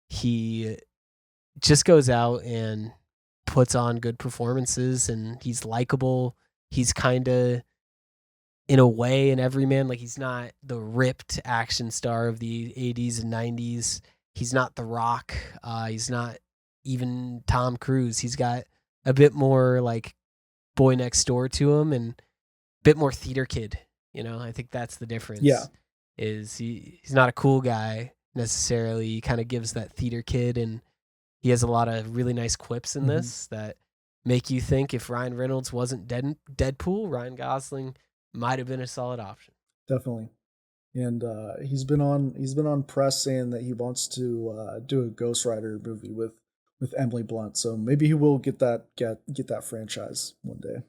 he just goes out and puts on good performances, and he's likable. He's kind of, in a way, an everyman. Like he's not the ripped action star of the 80s and 90s. He's not The Rock. He's not even Tom Cruise. He's got a bit more like boy next door to him and a bit more theater kid. You know, I think that's the difference. Yeah. Is he's not a cool guy necessarily. He kind of gives that theater kid, and he has a lot of really nice quips in this that make you think if Ryan Reynolds wasn't Deadpool, Ryan Gosling might have been a solid option. Definitely. And he's been on press saying that he wants to do a Ghost Rider movie with Emily Blunt. So maybe he will get that franchise one day.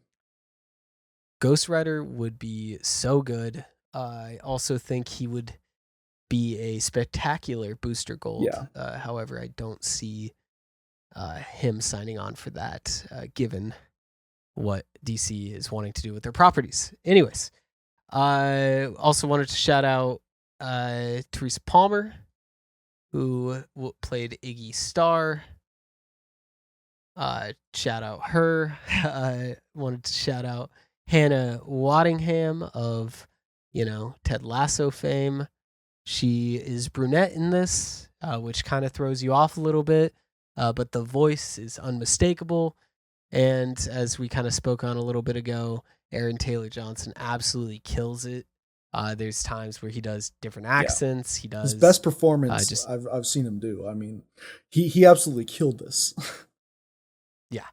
Ghost Rider would be so good. I also think he would be a spectacular Booster Gold. Yeah. However, I don't see him signing on for that, given what DC is wanting to do with their properties. Anyways, I also wanted to shout out Teresa Palmer, who played Iggy Starr. Shout out her. I wanted to shout out Hannah Waddingham of, you know, Ted Lasso fame. She is brunette in this, which kind of throws you off a little bit, but the voice is unmistakable. And as we kind of spoke on a little bit ago, Aaron Taylor Johnson absolutely kills it. There's times where he does different accents. He does his best performance I've seen him do. I mean, he absolutely killed this. Yeah.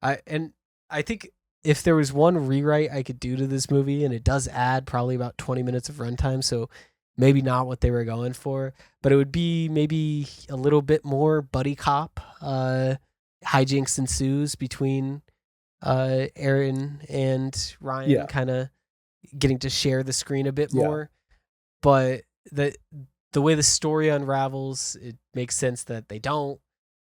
I think if there was one rewrite I could do to this movie, and it does add probably about 20 minutes of runtime, so maybe not what they were going for, but it would be maybe a little bit more buddy cop. Hijinks ensues between Aaron and Ryan, kind of getting to share the screen a bit more. But the way the story unravels, it makes sense that they don't.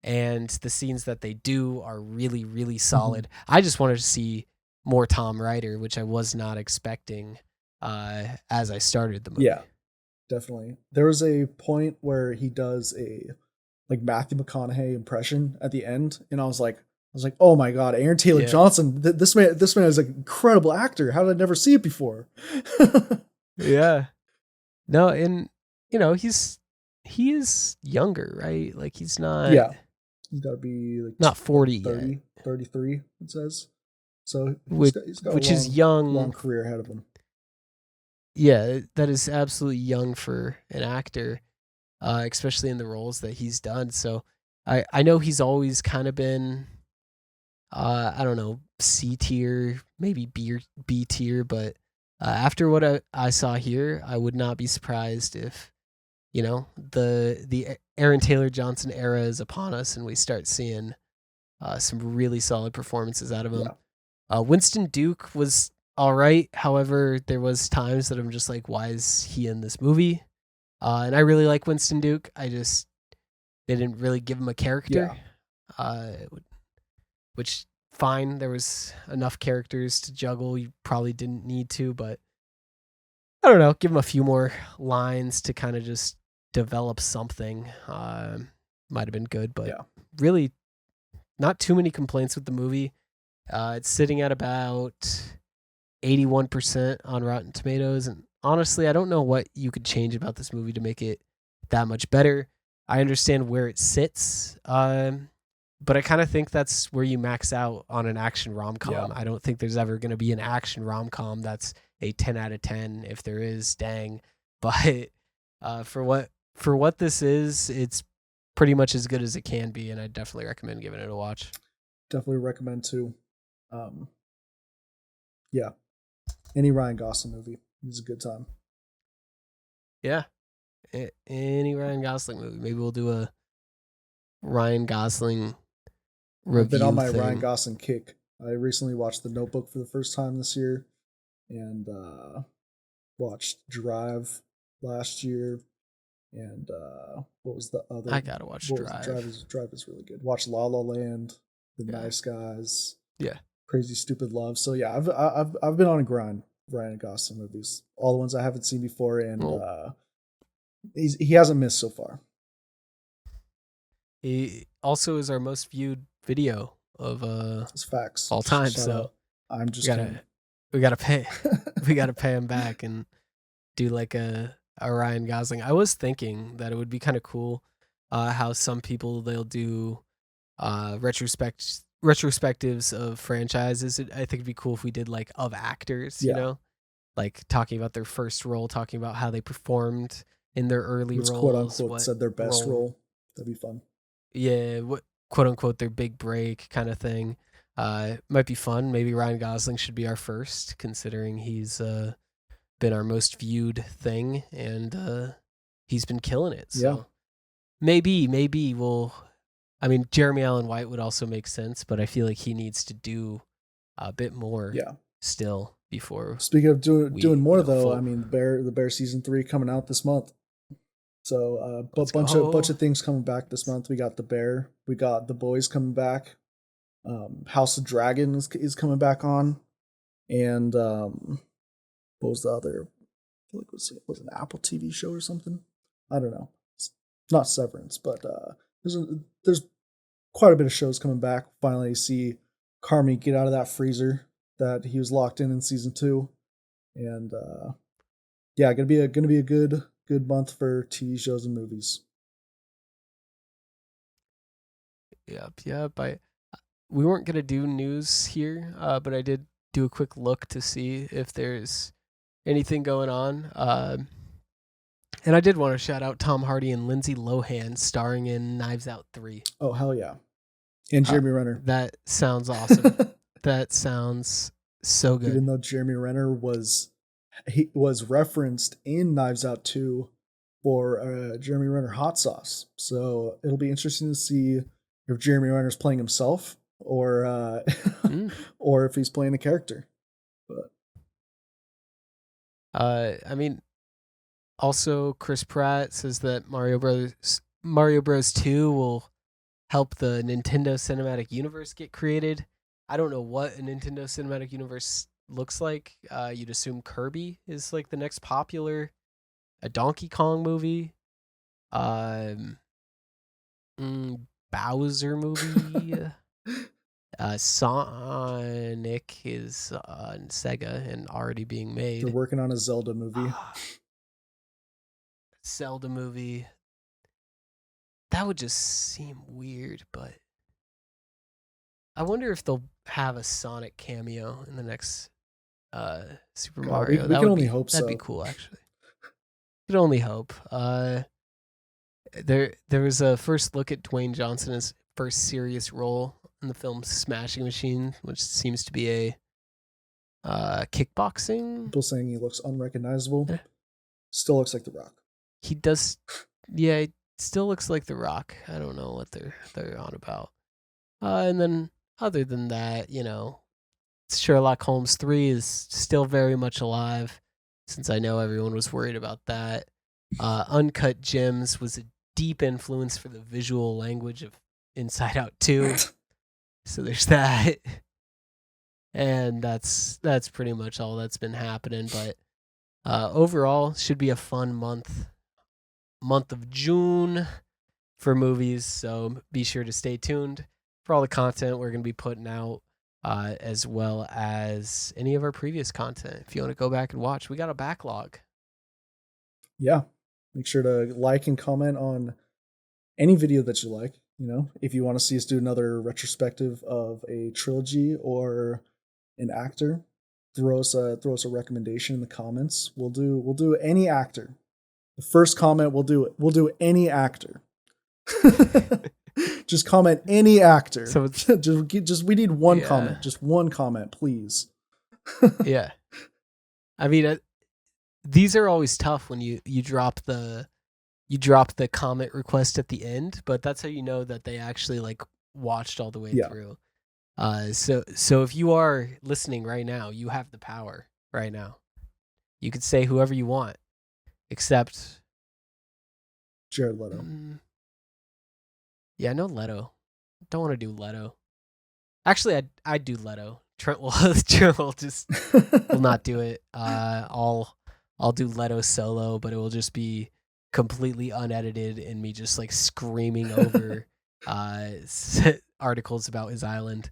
And the scenes that they do are really, really solid. I just wanted to see more Tom Rider, which I was not expecting as I started the movie. Yeah, definitely. There was a point where he does a like Matthew McConaughey impression at the end, and I was like, oh my god, Aaron Taylor Johnson, this man is an incredible actor. How did I never see it before? Yeah. No, and you know, he is younger, right? Like he's not. Yeah. He's got to be like not 40 30, yet. 33, it says. So he's got which is young. Long career ahead of him. Yeah, that is absolutely young for an actor, especially in the roles that he's done. So I know he's always kind of been, I don't know, C tier, maybe B tier, but after what I saw here, I would not be surprised if, you know, the Aaron Taylor Johnson era is upon us and we start seeing some really solid performances out of him. Yeah. Winston Duke was all right. However, there was times that I'm just like, why is he in this movie? And I really like Winston Duke. They didn't really give him a character, which fine. There was enough characters to juggle. You probably didn't need to, but I don't know. Give him a few more lines to kind of just develop something. Might have been good, but really not too many complaints with the movie. It's sitting at about 81% on Rotten Tomatoes. And honestly, I don't know what you could change about this movie to make it that much better. I understand where it sits, but I kind of think that's where you max out on an action rom-com. Yeah. I don't think there's ever going to be an action rom-com that's a 10 out of 10. If there is, dang. But for what this is, it's pretty much as good as it can be, and I definitely recommend giving it a watch. Definitely recommend too. Yeah. Any Ryan Gosling movie is a good time. Yeah. Any Ryan Gosling movie. Maybe we'll do a Ryan Gosling review. I've been on my thing. Ryan Gosling kick. I recently watched The Notebook for the first time this year, and watched Drive last year, and what was the other? I gotta watch Drive. Drive is really good. Watch La La Land, The Nice Guys, Crazy Stupid Love. So yeah, I've been on a grind. Ryan Gosling movies, all the ones I haven't seen before, and he hasn't missed so far. He also is our most viewed video of it's facts all time. Shout so out. I'm just we gotta pay him back and do like a Ryan Gosling. I was thinking that it would be kind of cool how some people they'll do retrospectives of franchises. I think it'd be cool if we did like of actors, you know, like talking about their first role, talking about how they performed in their early roles, quote unquote said their best role. That'd be fun. Yeah, what quote unquote their big break kind of thing. Might be fun. Maybe Ryan Gosling should be our first, considering he's been our most viewed thing, and he's been killing it. So maybe we'll. I mean, Jeremy Allen White would also make sense, but I feel like he needs to do a bit more. Still before. Speaking of doing more though, I mean, the Bear season 3 coming out this month. So bunch of things coming back this month. We got The Bear, we got The Boys coming back. House of Dragon is coming back on, and what was the other? I feel like it was an Apple TV show or something. I don't know. It's not Severance, but there's quite a bit of shows coming back. Finally, see Carmi get out of that freezer that he was locked in season 2, and gonna be a good month for TV shows and movies. Yep. We weren't gonna do news here, but I did do a quick look to see if there's anything going on. And I did want to shout out Tom Hardy and Lindsay Lohan starring in Knives Out 3. Oh, hell yeah. And Jeremy Renner. That sounds awesome. That sounds so good. Even though Jeremy Renner was referenced in Knives Out 2 for Jeremy Renner hot sauce. So it'll be interesting to see if Jeremy Renner's playing himself or or if he's playing a character. But I mean, also Chris Pratt says that Mario Bros 2 will help the Nintendo Cinematic Universe get created. I don't know what a Nintendo Cinematic Universe looks like. You'd assume Kirby is like the next popular, a Donkey Kong movie, Bowser movie. Sonic is on Sega and already being made. They're working on a Zelda movie. Zelda movie. That would just seem weird, but I wonder if they'll have a Sonic cameo in the next Super Mario. We can only hope so. That'd be cool, actually. Could only hope. There was a first look at Dwayne Johnson's first serious role in the film Smashing Machine, which seems to be a kickboxing. People saying he looks unrecognizable. Still looks like The Rock. He does. Yeah, he still looks like The Rock. I don't know what they're on about. And then other than that, Sherlock Holmes 3 is still very much alive, since I know everyone was worried about that. Uncut Gems was a deep influence for the visual language of Inside Out 2. So there's that. And that's pretty much all that's been happening. But overall, should be a fun month of June for movies. So be sure to stay tuned. for all the content we're going to be putting out, as well as any of our previous content. If you want to go back and watch, we got a backlog. Yeah. Make sure to like and comment on any video that you like. You know, if you want to see us do another retrospective of a trilogy or an actor, throw us a recommendation in the comments. We'll do any actor. The first comment we'll do any actor. Just comment any actor. So just we need one comment. Just one comment, please. Yeah. I mean, these are always tough when you drop the comment request at the end, but that's how you know that they actually like watched all the way through. So if you are listening right now, you have the power right now. You could say whoever you want, except Jared Leto. Yeah, no Leto. Don't want to do Leto. Actually, I'd do Leto. Trent will just will not do it. I'll do Leto solo, but it will just be completely unedited and me just like screaming over articles about his island.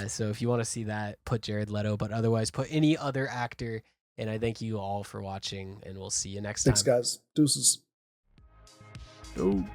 So if you want to see that, put Jared Leto, but otherwise put any other actor. And I thank you all for watching, and we'll see you next time. Thanks, guys. Deuces. Oh.